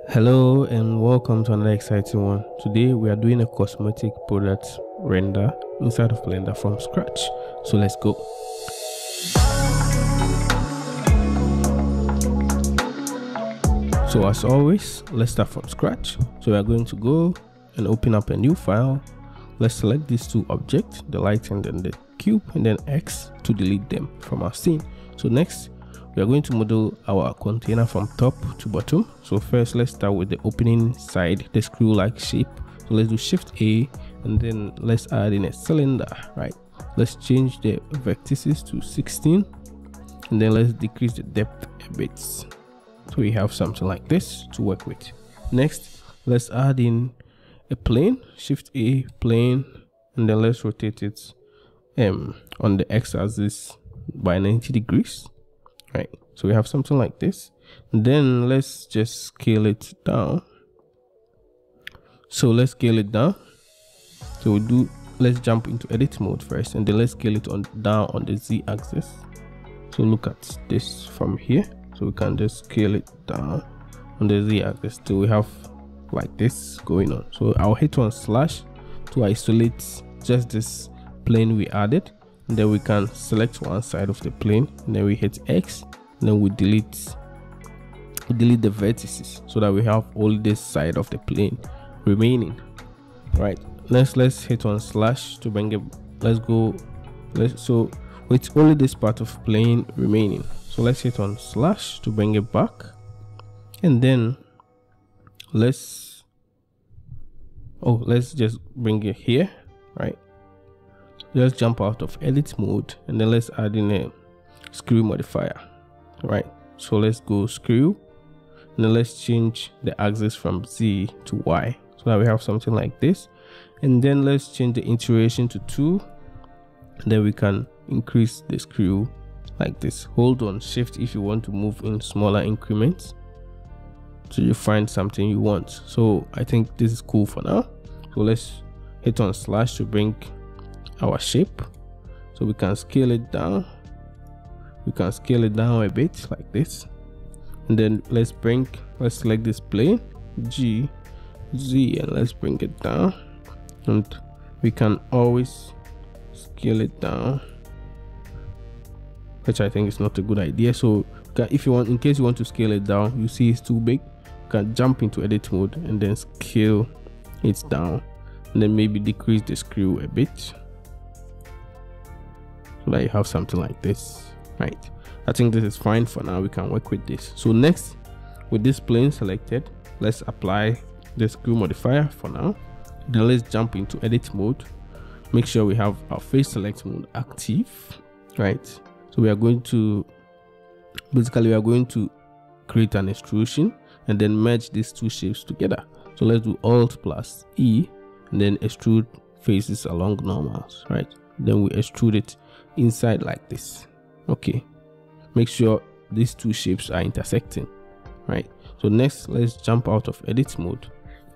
Hello and welcome to another exciting one. Today we are doing a cosmetic product render inside of Blender from scratch. So let's go. So as always, let's start from scratch. So we are going to go and open up a new file. Let's select these two objects, the light and then the cube, and then X to delete them from our scene. So next, we are going to model our container from top to bottom. So first, let's start with the opening side, the screw-like shape. So let's do Shift A, and then let's add in a cylinder, right? Let's change the vertices to 16, and then let's decrease the depth a bit. So we have something like this to work with. Next, let's add in a plane, Shift A, plane, and then let's rotate it on the x-axis by 90 degrees. Right, so we have something like this. Then let's just scale it down. So let's scale it down. So let's jump into edit mode first, and then let's scale it down on the z-axis. So look at this from here. So we can just scale it down on the z-axis till we have like this going on. So I'll hit on slash to isolate just this plane we added. And then we can select one side of the plane, and then we hit X, and then we delete the vertices so that we have only this side of the plane remaining. Right, let's hit on slash to bring it. So with only this part of plane remaining, so let's hit on slash to bring it back, and then let's just bring it here. Right, let's jump out of edit mode, and then let's add in a screw modifier. Right, so let's go screw, and then let's change the axis from Z to Y so that we have something like this. And then let's change the iteration to 2, and then we can increase the screw like this. Hold on Shift if you want to move in smaller increments so you find something you want. So I think this is cool for now. So let's hit on slash to bring our shape, so we can scale it down. We can scale it down a bit like this, and then let's select this plane G Z, and let's bring it down. And we can always scale it down, which I think is not a good idea. So if you want, in case you want to scale it down, you see it's too big, you can jump into edit mode and then scale it down, and then maybe decrease the screw a bit so that you have something like this. Right, I think this is fine for now. We can work with this. So next, with this plane selected, let's apply the screw modifier for now. Then let's jump into edit mode. Make sure we have our face select mode active. Right, so we are going to create an extrusion and then merge these two shapes together. So let's do Alt plus E, and then extrude faces along normals. Right, then we extrude it inside like this. Okay, make sure these two shapes are intersecting. Right, so next let's jump out of edit mode,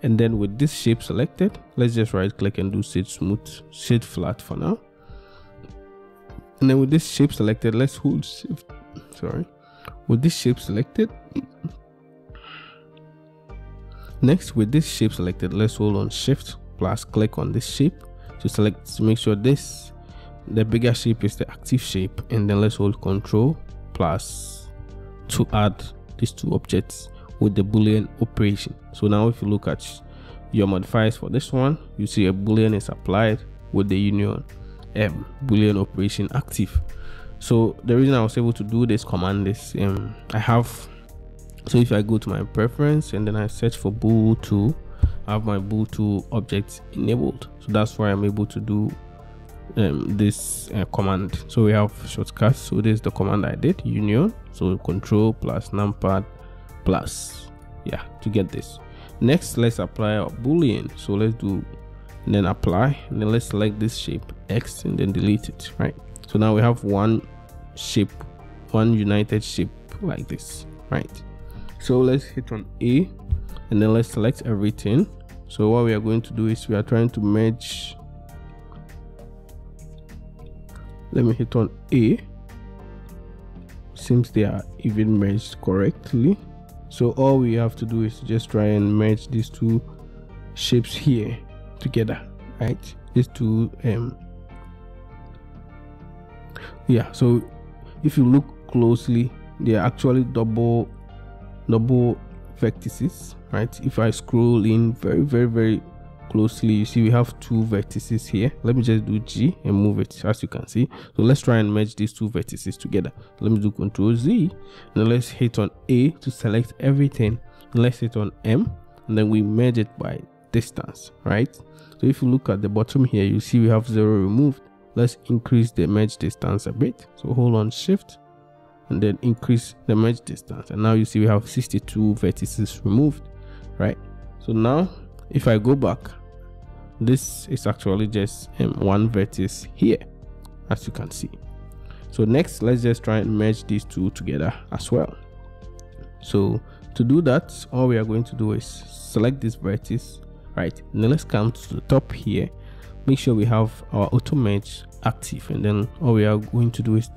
and then with this shape selected, let's just right click and do shade smooth, shade flat for now. And then with this shape selected, let's hold shift, with this shape selected, next with this shape selected, let's hold on shift plus click on this shape to make sure the bigger shape is the active shape, and then let's hold Control plus to add these two objects with the Boolean operation. So now if you look at your modifiers for this one, you see a Boolean is applied with the union Boolean operation active. So the reason I was able to do this command is so if I go to my preference and then I search for bool tool, I have my bool tool object enabled. So that's why I'm able to do this command. So we have shortcuts. So this is the command I did, union, so Control plus numpad plus to get this. Next, let's apply our Boolean. So let's do, and then apply, and then let's select this shape X and then delete it. Right, so now we have one shape, one united shape like this. Right, so let's hit on A, and then let's select everything. So what we are going to do is we are trying to merge. Let me hit on A. Seems they are even merged correctly. So all we have to do is just try and merge these two shapes here together, right? These two yeah, so if you look closely, they are actually double vertices, right? If I scroll in very closely, you see we have two vertices here. Let me just do G and move it, as you can see. So let's try and merge these two vertices together. Let me do Ctrl Z, and then let's hit on A to select everything, and let's hit on M, and then we merge it by distance, right? So if you look at the bottom here, you see we have 0 removed. Let's increase the merge distance a bit. So hold on Shift and then increase the merge distance, and now you see we have 62 vertices removed, right? So now if I go back, this is actually just one vertex here, as you can see. So next, let's just try and merge these two together as well. So to do that, all we are going to do is select this vertex, right? Now let's come to the top here, make sure we have our auto merge active, and then all we are going to do is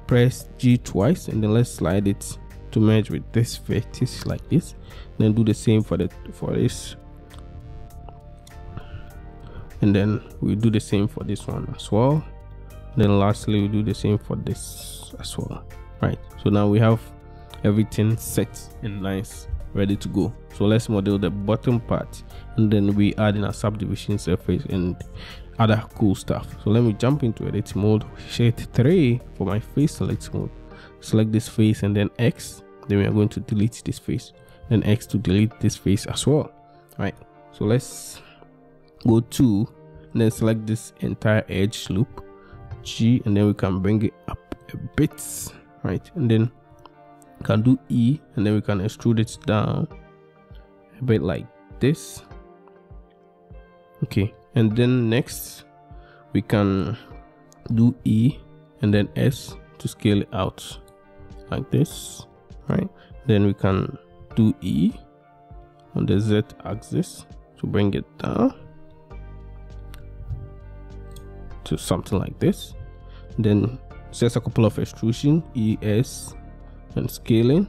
press G twice, and then let's slide it to merge with this vertex like this. Then do the same for this, and then we do the same for this one as well. Then lastly, we do the same for this as well, right? So now we have everything set and nice, ready to go. So let's model the bottom part, and then we add in a subdivision surface and other cool stuff. So let me jump into edit mode, Shift 3 for my face select mode, select this face and then X. Then we are going to delete this face, then X to delete this face as well, right? So let's go to and then select this entire edge loop, G, and then we can bring it up a bit, right? And then we can do E, and then we can extrude it down a bit like this. Okay, and then next we can do E and then S to scale it out like this, right? Then we can do E on the Z axis to bring it down to something like this. Then just a couple of extrusion, ES, and scaling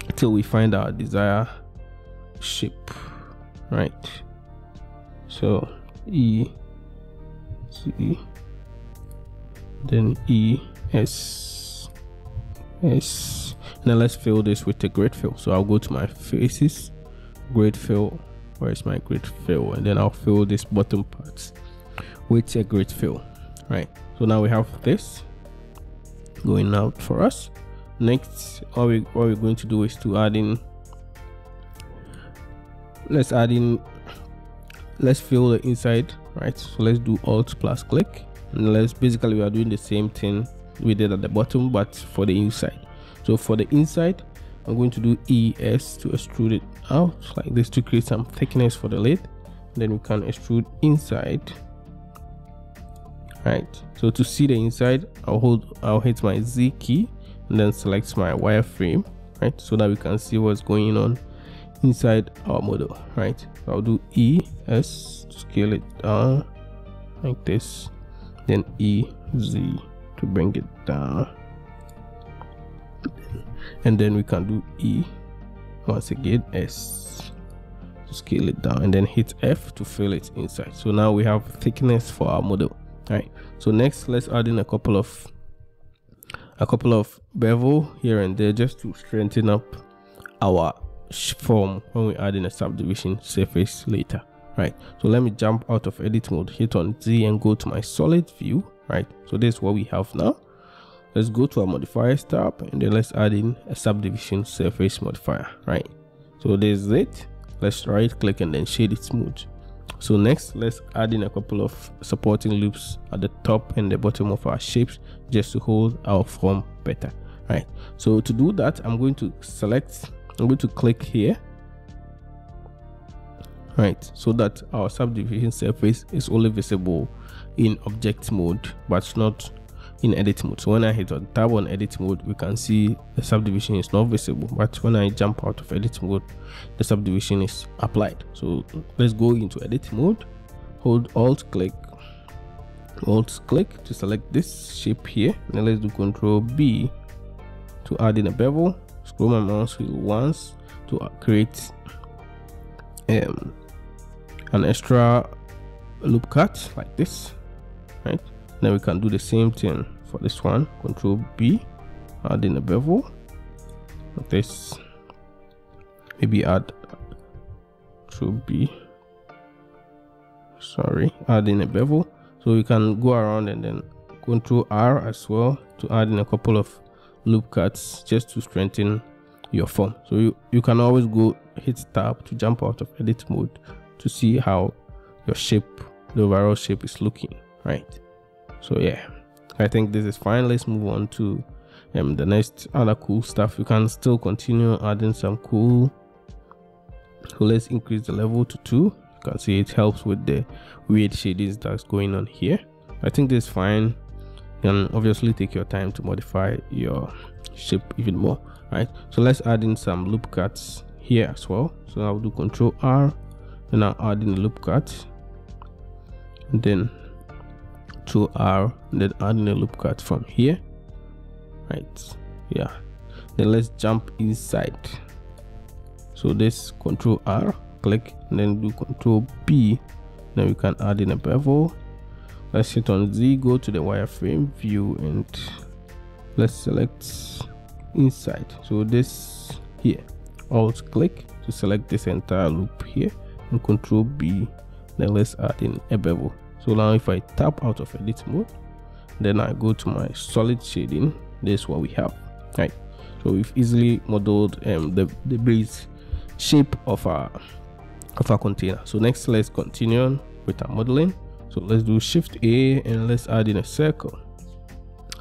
until we find our desired shape, right? So E, C, then E, S, S. Now let's fill this with a grid fill. So I'll go to my faces, grid fill. Where is my grid fill? And then I'll fill this bottom parts with a grid fill, right? So now we have this going out for us. Next, what we're going to do is to add in, let's fill the inside, right? So let's do Alt plus click, and basically we are doing the same thing we did at the bottom but for the inside. So for the inside, I'm going to do ES to extrude it out like this to create some thickness for the lid. Then we can extrude inside, right? So to see the inside, I'll hit my Z key and then select my wireframe, right? So that we can see what's going on inside our model, right? So I'll do ES to scale it down like this, then EZ to bring it down, and then we can do E once again, S to scale it down, and then hit F to fill it inside. So now we have thickness for our model, right? So next, let's add in a couple of bevel here and there just to strengthen up our form when we add in a subdivision surface later, right? So let me jump out of edit mode, hit on Z and go to my solid view, right? So this is what we have now. Let's go to our modifiers tab, and then let's add in a subdivision surface modifier, right? So this is it. Let's right click and then shade it smooth. So next, let's add in a couple of supporting loops at the top and the bottom of our shapes just to hold our form better, right? So to do that, I'm going to click here, right? So that our subdivision surface is only visible in object mode but not in edit mode. So when I hit on tab on edit mode, we can see the subdivision is not visible, but when I jump out of edit mode, the subdivision is applied. So let's go into edit mode, hold alt click to select this shape here, and then let's do Ctrl B to add in a bevel. Scroll my mouse wheel once to create an extra loop cut like this, right? Then we can do the same thing for this one. Control B, add in a bevel like this. Maybe add Control B, sorry, add in a bevel. So you can go around and then Control R as well to add in a couple of loop cuts just to strengthen your form. So you can always go hit tab to jump out of edit mode to see how your shape, the overall shape, is looking, right? So yeah, I think this is fine. Let's move on to the next other cool stuff. You can still continue adding some cool. So let's increase the level to 2. You can see it helps with the weird shadings that's going on here. I think this is fine. You can obviously take your time to modify your shape even more, right? So let's add in some loop cuts here as well. So I'll do Control R, and I'll add in a loop cut, and then Control R, and then add in a loop cut from here, right? Yeah, then let's jump inside. So this Control R, click, and then do Control B. Then we can add in a bevel. Let's hit on Z, go to the wireframe view, and let's select inside. So this here, alt click to select this entire loop here, and Control B. Then let's add in a bevel. So now if I tap out of edit mode, then I go to my solid shading, this is what we have, right? So we've easily modeled the base shape of our container. So next, let's continue on with our modeling. So let's do Shift A and let's add in a circle.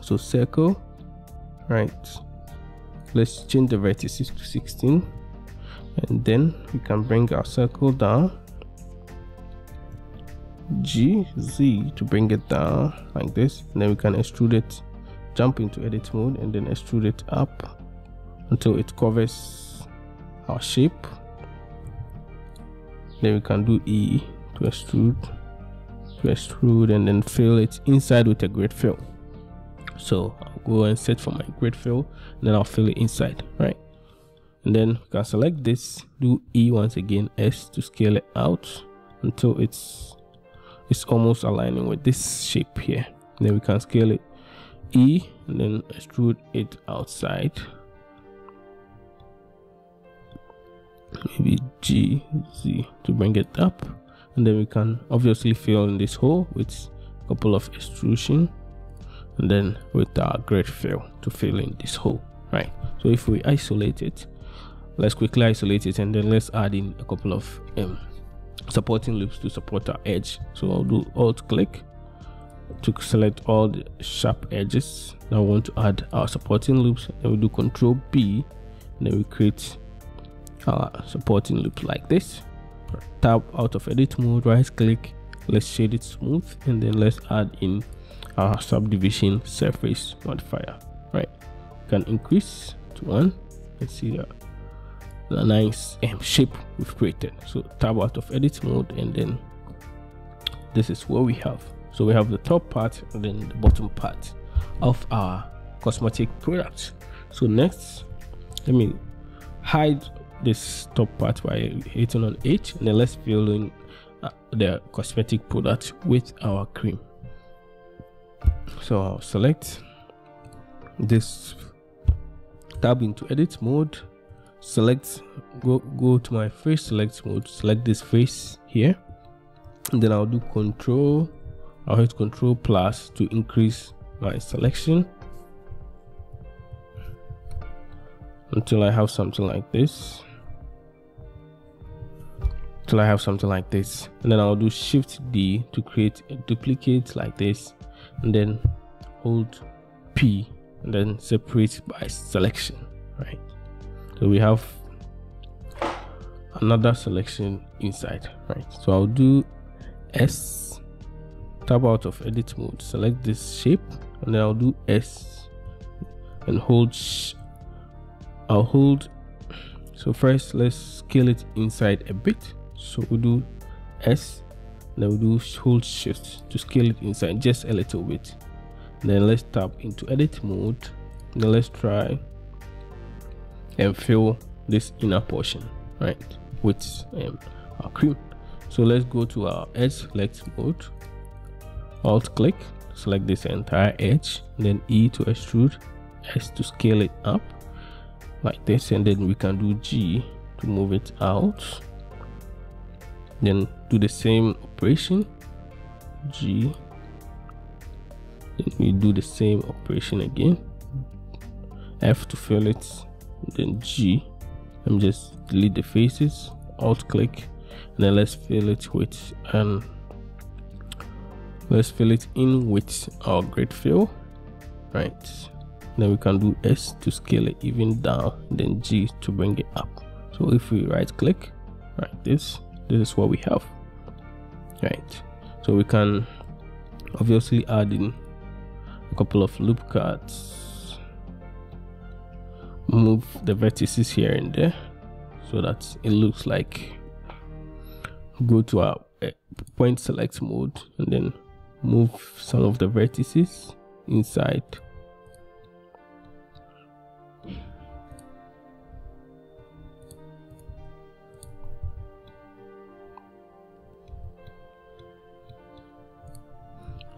So circle, right? Let's change the vertices to 16, and then we can bring our circle down. G, Z to bring it down like this, and then we can extrude it, jump into edit mode, and then extrude it up until it covers our shape. Then we can do E to extrude, and then fill it inside with a grid fill. So I'll go and set for my grid fill, and then I'll fill it inside, right? And then we can select this, do E once again, S to scale it out until it's almost aligning with this shape here. And then we can scale it E, and then extrude it outside. Maybe G, Z to bring it up, and then we can obviously fill in this hole with a couple of extrusion, and then with our grid fill to fill in this hole, right? So if we isolate it, let's quickly isolate it, and then let's add in a couple of supporting loops to support our edge. So I'll do alt click to select all the sharp edges that I want to add our supporting loops. Then we do Control B, and then we create our supporting loops like this. Tab out of edit mode, right click, let's shade it smooth, and then let's add in our subdivision surface modifier, right? We can increase to 1. Let's see the nice shape we've created. So tab out of edit mode, and then this is what we have. So we have the top part and then the bottom part of our cosmetic product. So next, let me hide this top part by hitting on H, and then let's fill in the cosmetic product with our cream. So I'll select this, tab into edit mode, select, go to my face select mode, select this face here, and then I'll do I'll hit Control plus to increase my selection until I have something like this. And then I'll do Shift D to create a duplicate like this, and then hold P and then separate by selection, right? So we have another selection inside, right? So I'll do S, tab out of edit mode, select this shape, and then I'll do S and hold I'll hold. So first let's scale it inside a bit. So we do S, then we do hold Shift to scale it inside just a little bit. Then let's tap into edit mode. Then let's try and fill this inner portion, right, with our cream. So let's go to our edge select mode, alt click, select this entire edge, then E to extrude, S to scale it up like this, and then we can do G to move it out. Then do the same operation, G, then we do the same operation again, F to fill it, then G. Let me just delete the faces, alt click, and then let's fill it with let's fill it in with our grid fill, right? Then we can do S to scale it even down, then G to bring it up. So if we right click, right, this is what we have, right? So we can obviously add in a couple of loop cuts, move the vertices here and there so that it looks like, go to our point select mode and then move some of the vertices inside.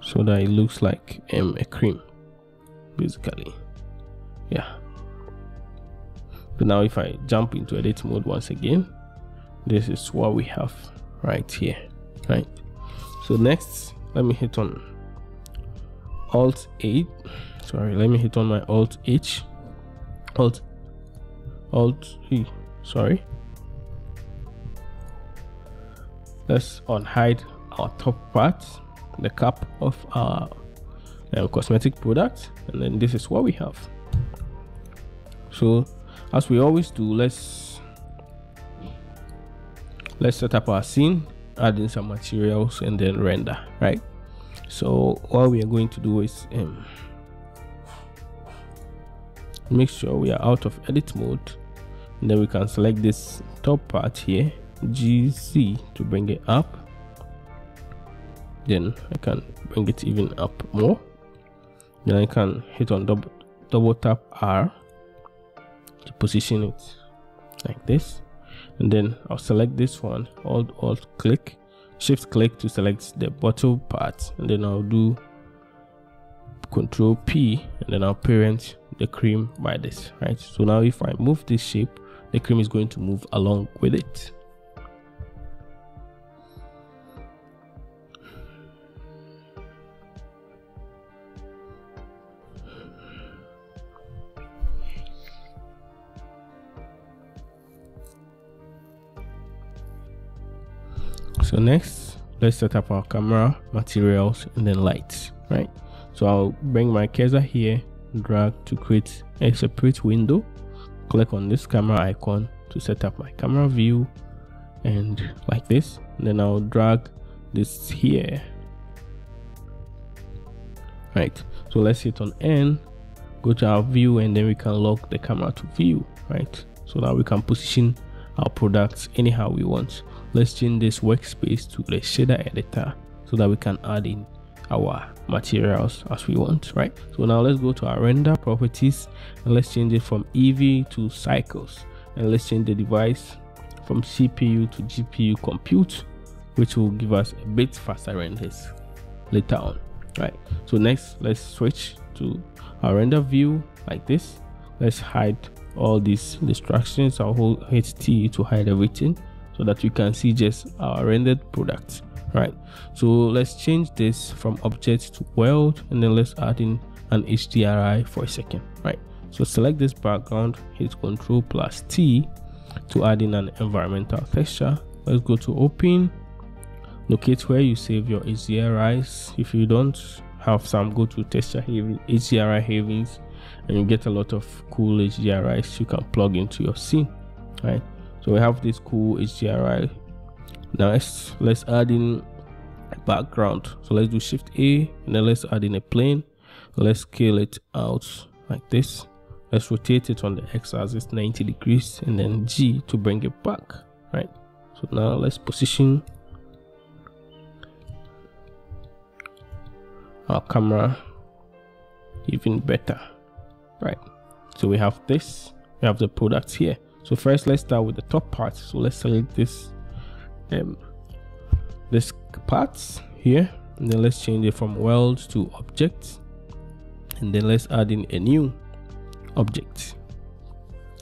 So that it looks like a cream, basically. Yeah. So now if I jump into edit mode once again, this is what we have right here, right? So next, let me hit on Alt 8. Sorry, let me hit on my Alt H. Alt E. Sorry. Let's unhide our top part, the cap of our cosmetic product, and then this is what we have. So as we always do, let's set up our scene, add in some materials, and then render, right? So what we are going to do is make sure we are out of edit mode, and then we can select this top part here, GC, to bring it up. Then I can bring it even up more. Then I can hit on double tap R to position it like this, and then I'll select this one, alt click, shift click to select the bottom part, and then I'll do Control P, and then I'll parent the cream by this, right? So now if I move this shape, the cream is going to move along with it. So next, let's set up our camera, materials, and then lights, right? So I'll bring my cursor here, drag to create a separate window, click on this camera icon to set up my camera view, and like this. And then I'll drag this here, right? So let's hit on N, go to our view, and then we can lock the camera to view, right? So now we can position our products anyhow we want. Let's change this workspace to the shader editor so that we can add in our materials as we want, right? So now let's go to our render properties, and let's change it from EV to cycles, and let's change the device from CPU to GPU compute, which will give us a bit faster renders later on, right? So next, let's switch to our render view like this. Let's hide all these distractions. I'll hit T to hide everything so that you can see just our rendered product, right? So let's change this from object to world, and then let's add in an HDRI for a second, right? So select this background, hit Ctrl plus T to add in an environmental texture. Let's go to open, locate where you save your HDRIs. If you don't have some, go to texture HDRI havens, and you get a lot of cool HDRIs you can plug into your scene, right? So we have this cool HDRI. Now let's add in a background. So let's do Shift A, and then let's add in a plane. Let's scale it out like this. Let's rotate it on the x-axis 90 degrees, and then G to bring it back, right? So now let's position our camera even better, right? So we have this, we have the products here. So first, let's start with the top part. So let's select this this parts here, and then let's change it from world to object, and then let's add in a new object,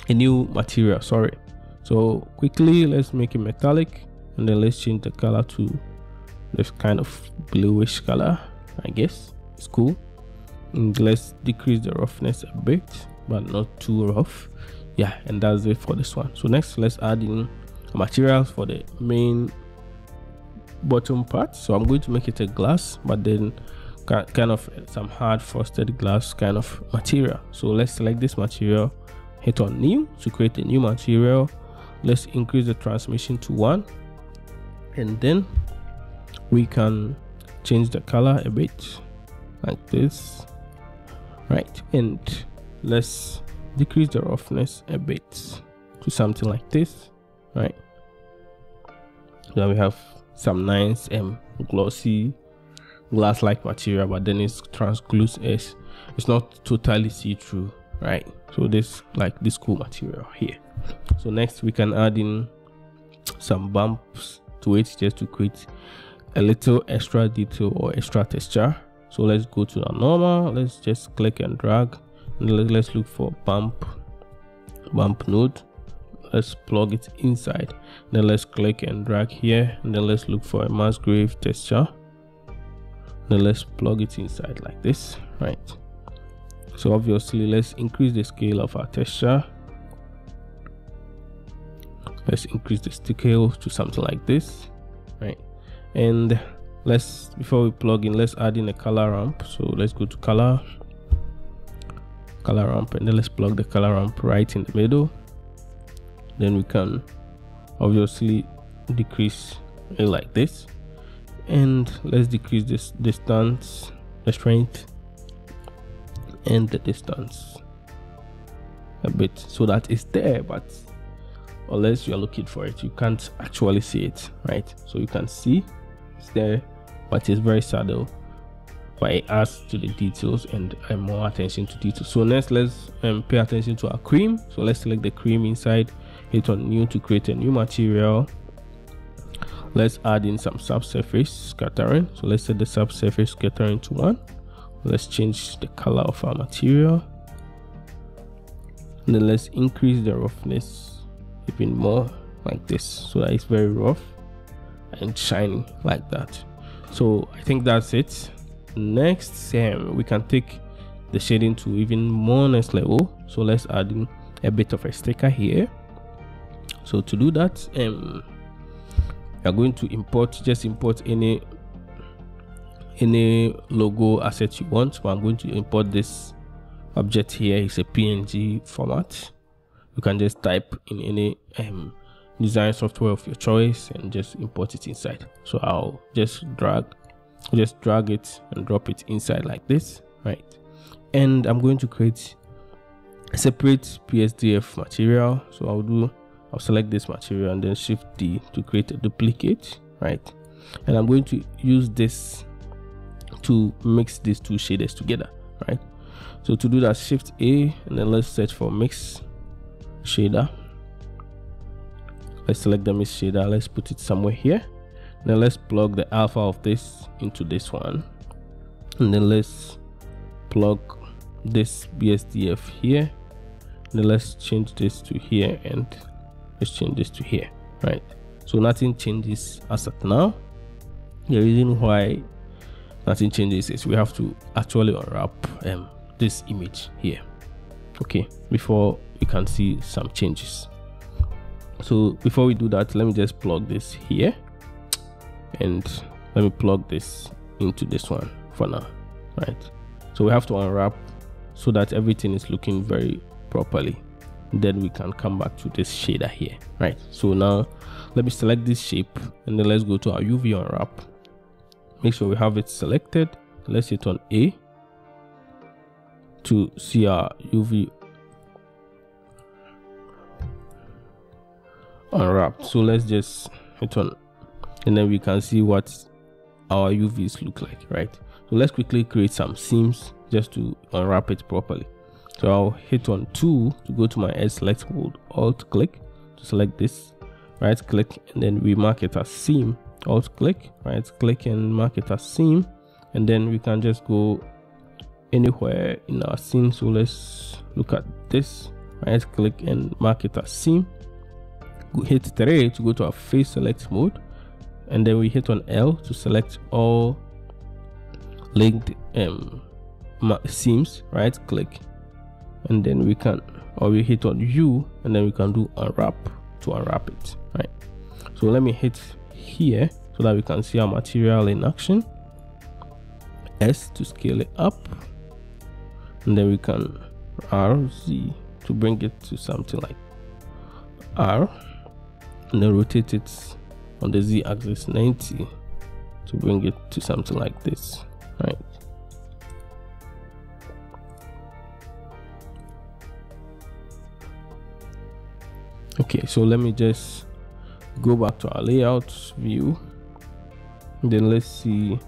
a new material, sorry. So quickly, let's make it metallic, and then let's change the color to this kind of bluish color. I guess it's cool. And let's decrease the roughness a bit, but not too rough. Yeah, and that's it for this one. So next, let's add in materials for the main bottom part. So I'm going to make it a glass, but then kind of some hard frosted glass kind of material. So let's select this material, hit on new to create a new material. Let's increase the transmission to 1, and then we can change the color a bit like this, right? And let's decrease the roughness a bit to something like this, right? Then we have some nice glossy glass-like material, but then it's translucent. It's not totally see-through, right? So this cool material here. So next we can add in some bumps to it, just to create a little extra detail or extra texture. So let's go to the normal, let's just click and drag, and let's look for bump node. Let's plug it inside, then let's click and drag here, and then let's look for a Musgrave texture, then let's plug it inside like this, right? So obviously let's increase the scale of our texture. Let's increase the scale to something like this, right? And before we plug in, let's add in a color ramp. So let's go to color ramp, and then let's plug the color ramp right in the middle. Then we can obviously decrease it like this, and let's decrease this distance, the strength and the distance a bit, so that it's there, but unless you're looking for it, you can't actually see it, right? So you can see it's there, but it's very subtle, but it adds to the details and more attention to detail. So next, let's pay attention to our cream. So let's select the cream inside, hit on new to create a new material. Let's add in some subsurface scattering. So let's set the subsurface scattering to 1. Let's change the color of our material, and then let's increase the roughness even more like this, so that it's very rough and shiny like that. So I think that's it. Next, we can take the shading to even more next level. So let's add in a bit of a sticker here. So to do that, we are going to import any logo asset you want. But I'm going to import this object here. It's a PNG format. You can just type in any design software of your choice and just import it inside. So I'll just drag it and drop it inside like this, right? And I'm going to create a separate PSDF material. So I'll select this material and then Shift D to create a duplicate, right? And I'm going to use this to mix these two shaders together, right? So to do that, Shift A, and then let's search for mix shader. Let's select the mix shader, let's put it somewhere here. Then let's plug the alpha of this into this one, and then let's plug this BSDF here. Then let's change this to here, and let's change this to here, right? So nothing changes as of now. The reason why nothing changes is we have to actually unwrap this image here, okay, before we can see some changes. So before we do that, let me just plug this here, and let me plug this into this one for now, right? So we have to unwrap so that everything is looking very properly. Then we can come back to this shader here, right? So now let me select this shape, and then let's go to our UV unwrap. Make sure we have it selected. Let's hit on A to see our UV unwrap. So let's just hit on, and then we can see what our UVs look like, right? So let's quickly create some seams just to unwrap it properly. So I'll hit on 2 to go to my edge select mode, alt click to select this, right click, and then we mark it as seam, alt click, right click and mark it as seam, and then we can just go anywhere in our scene. So let's look at this, right click and mark it as seam, hit 3 to go to our face select mode, and then we hit on L to select all linked seams, right click, and then we can, or we hit on U and then we can do unwrap to unwrap it, right? So let me hit here so that we can see our material in action. S to scale it up, and then we can RZ to bring it to something like R, and then rotate it on the Z axis 90 to bring it to something like this, right? Okay, so let me just go back to our layout view, and then let's see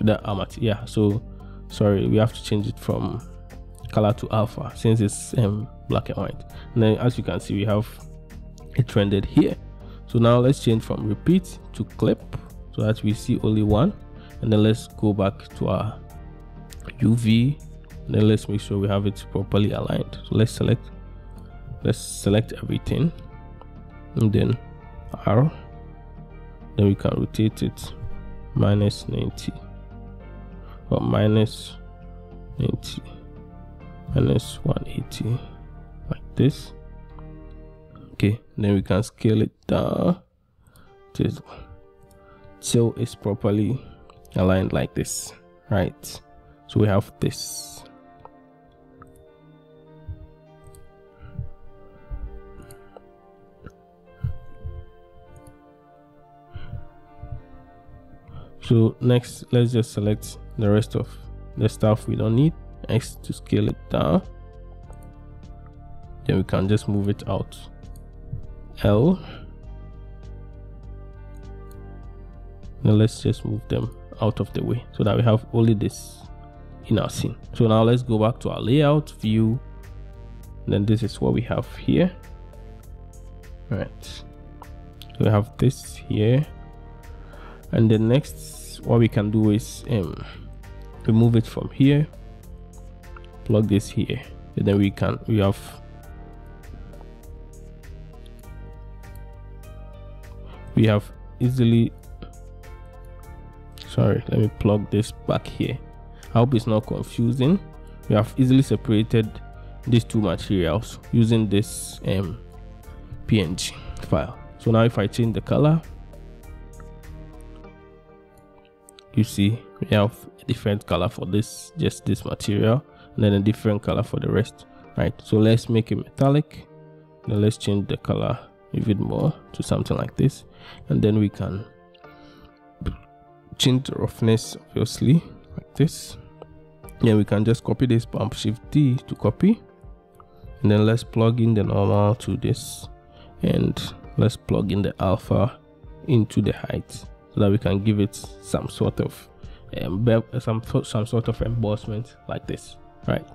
that yeah, so sorry, we have to change it from color to alpha since it's black and white. And then as you can see, we have it rendered here. So now let's change from repeat to clip so that we see only one, and then let's go back to our UV, and then let's make sure we have it properly aligned. So let's select everything, and then R, then we can rotate it minus 90 or minus 90 minus 180 like this. Okay, then we can scale it down till it's properly aligned like this, right? So we have this. So next, let's just select the rest of the stuff we don't need. X to scale it down. Then we can just move it out. L. Now let's just move them out of the way so that we have only this in our scene. So now let's go back to our layout view. And then this is what we have here. All right. So we have this here. And then next, what we can do is remove it from here, plug this here, and then we have easily, sorry, let me plug this back here. I hope it's not confusing. We have easily separated these two materials using this PNG file. So now if I change the color, you see we have a different color for this, just this material, and then a different color for the rest, right? So let's make it metallic, then let's change the color even more to something like this, and then we can change the roughness obviously like this. Yeah, we can just copy this, bump shift D to copy, and then let's plug in the normal to this, and let's plug in the alpha into the height so that we can give it some sort of some sort of embossment like this, right?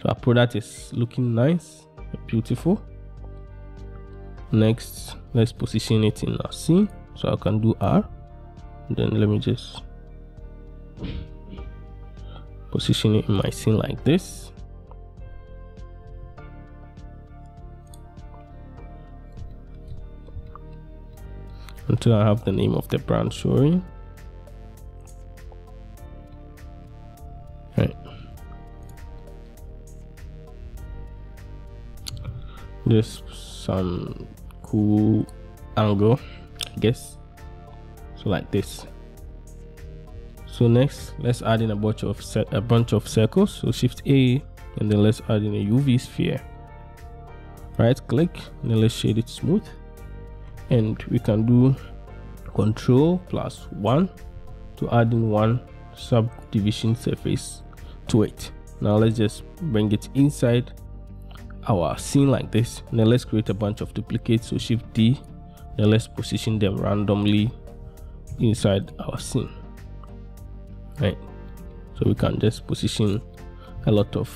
So our product is looking nice, beautiful. Next, let's position it in our scene. So I can do R, and then let me just position it in my scene like this. Until I have the name of the brand showing. Right. Just some cool angle, I guess. So like this. So next, let's add in a bunch of circles. So Shift A, and then let's add in a UV sphere. Right click, and then let's shade it smooth. And we can do Ctrl+1 to add in one subdivision surface to it. Now let's just bring it inside our scene like this, and then let's create a bunch of duplicates. So Shift D, then let's position them randomly inside our scene, right? So So we can just position a lot of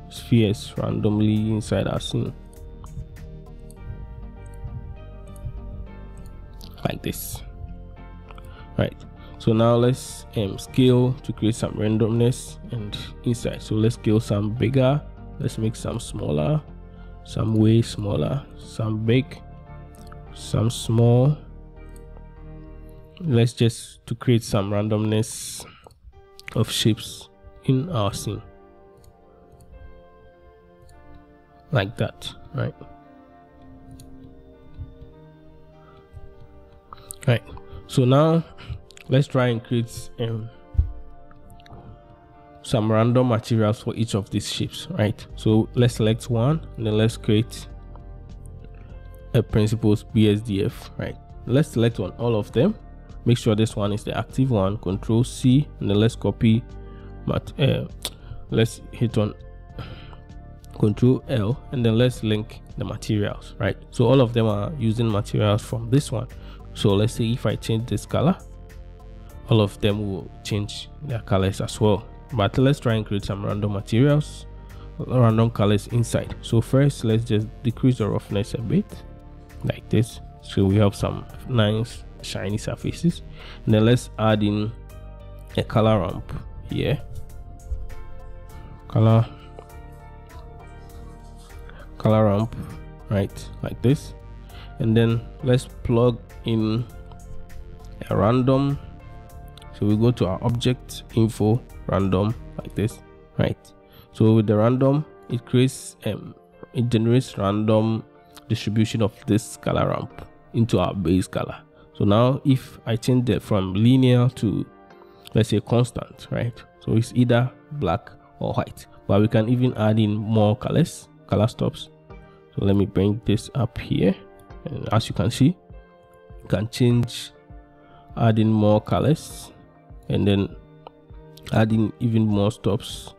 spheres randomly inside our scene like this, right? So now let's scale to create some randomness and inside. So let's scale some bigger, let's make some smaller, some way smaller, some big, some small. Let's just to create some randomness of shapes in our scene like that, right? Right, so now let's try and create some random materials for each of these shapes, right? So let's select one and then let's create a principles BSDF, right? Let's select on all of them, make sure this one is the active one, Control C, and then let's copy let's hit on Control L, and then let's link the materials, right? So all of them are using materials from this one. So let's say if I change this color, all of them will change their colors as well. But let's try and create some random materials, random colors inside. So first let's just decrease the roughness a bit like this, so we have some nice shiny surfaces. And then let's add in a color ramp here, color ramp, right, like this. And then let's plug in a random. So we go to our object info random like this, right? So with the random, it creates it generates random distribution of this color ramp into our base color. So now if I change that from linear to, let's say, constant, right? So it's either black or white, but we can even add in more color stops. So let me bring this up here, and as you can see, you can change, add in more colors, and then add in even more stops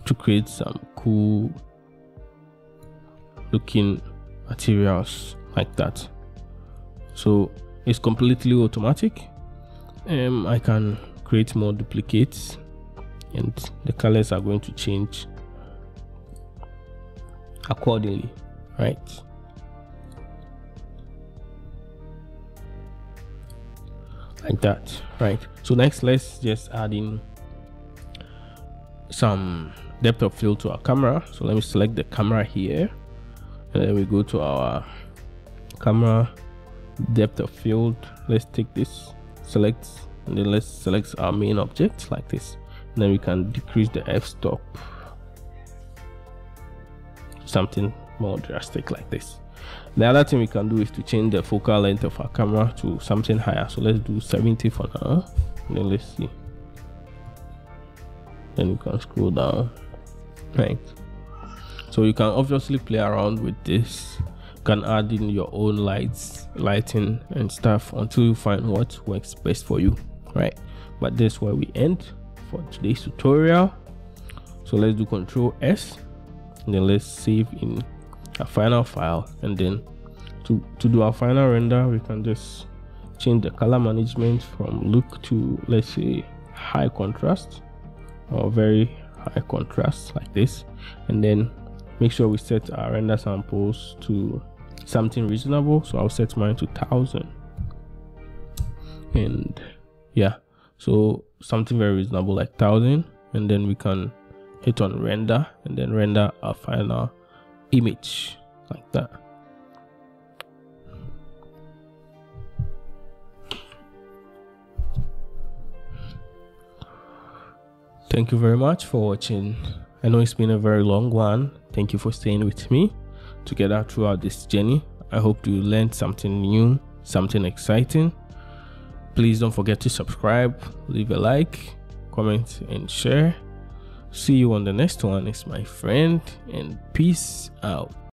to create some cool looking materials like that. So it's completely automatic. I can create more duplicates, and the colors are going to change accordingly, right? Like that, right? So next, let's just add in some depth of field to our camera. So let me select the camera here, and then we go to our camera depth of field. Let's take this, select, and then let's select our main object like this. And then we can decrease the f-stop, something more drastic like this. The other thing we can do is to change the focal length of our camera to something higher. So let's do 70 for now, and then let's see. Then you can scroll down, right? So you can obviously play around with this. You can add in your own lighting and stuff until you find what works best for you, right? But this is where we end for today's tutorial. So let's do Control S, and then let's save in a final file. And then to do our final render, we can just change the color management from look to, let's say, high contrast or very high contrast like this. And then make sure we set our render samples to something reasonable. So I'll set mine to 1000, and yeah, so something very reasonable like 1000. And then we can hit on render, and then render our final image like that. Thank you very much for watching. I know it's been a very long one. Thank you for staying with me together throughout this journey. I hope you learned something new, something exciting. Please don't forget to subscribe, leave a like, comment, and share. See you on the next one. It's my friend, and peace out.